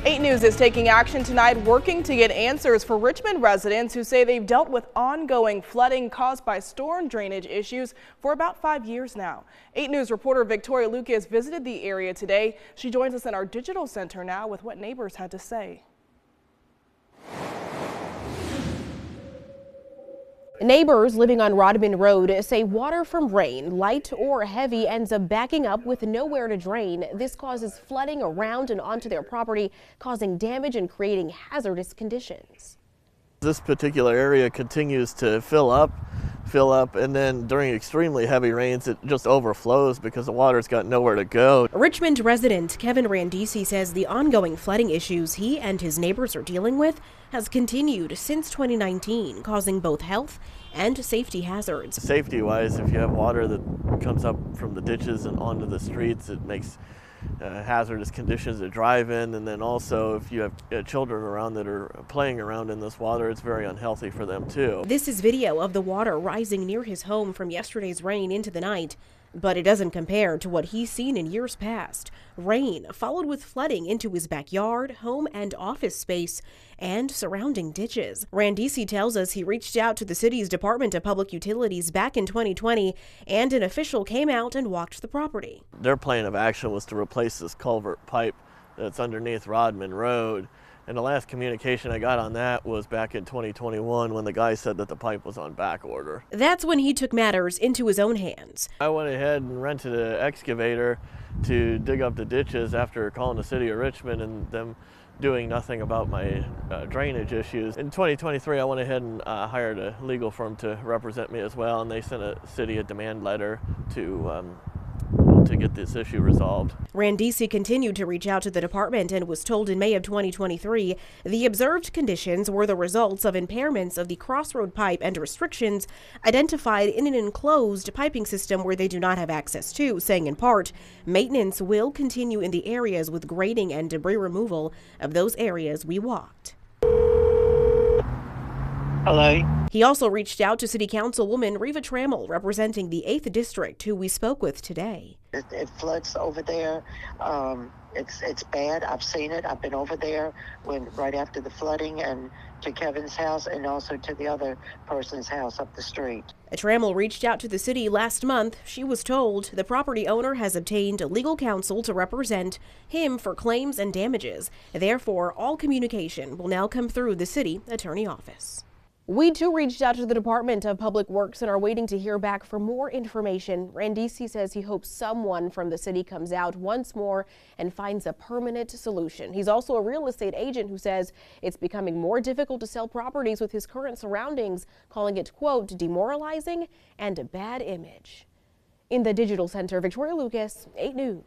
8 News is taking action tonight, working to get answers for Richmond residents who say they've dealt with ongoing flooding caused by storm drainage issues for about 5 years now. 8 News reporter Victoria Lucas visited the area today. She joins us in our digital center now with what neighbors had to say. Neighbors living on Rodman Road say water from rain, light or heavy, ends up backing up with nowhere to drain. This causes flooding around and onto their property, causing damage and creating hazardous conditions. This particular area continues to fill up, and then during extremely heavy rains, it just overflows because the water's got nowhere to go. Richmond resident Kevin Randesi says the ongoing flooding issues he and his neighbors are dealing with has continued since 2019, causing both health and safety hazards. Safety-wise, if you have water that comes up from the ditches and onto the streets, it makes hazardous conditions to drive in, and then also if you have children around that are playing around in this water, it's very unhealthy for them too. This is video of the water rising near his home from yesterday's rain into the night, but it doesn't compare to what he's seen in years past. Rain followed with flooding into his backyard, home and office space, and surrounding ditches. Randesi tells us he reached out to the city's Department of Public Utilities back in 2020, and an official came out and walked the property. Their plan of action was to replace this culvert pipe that's underneath Rodman Road. And the last communication I got on that was back in 2021 when the guy said that the pipe was on back order. That's when he took matters into his own hands. I went ahead and rented an excavator to dig up the ditches after calling the city of Richmond and them doing nothing about my drainage issues. In 2023, I went ahead and hired a legal firm to represent me as well, and they sent a city a demand letter to get this issue resolved. Randesi continued to reach out to the department and was told in May of 2023 the observed conditions were the results of impairments of the crossroad pipe and restrictions identified in an enclosed piping system where they do not have access to, saying in part, maintenance will continue in the areas with grading and debris removal of those areas we walked. Hello. He also reached out to City Councilwoman Reva Trammell, representing the 8th District, who we spoke with today. It floods over there. It's bad. I've seen it. I've been over there right after the flooding, and to Kevin's house and also to the other person's house up the street. Trammell reached out to the city last month. She was told the property owner has obtained legal counsel to represent him for claims and damages. Therefore, all communication will now come through the city attorney office. We too reached out to the Department of Public Works and are waiting to hear back for more information. Randesi says he hopes someone from the city comes out once more and finds a permanent solution. He's also a real estate agent who says it's becoming more difficult to sell properties with his current surroundings, calling it, quote, demoralizing and a bad image. In the Digital Center, Victoria Lucas, 8 News.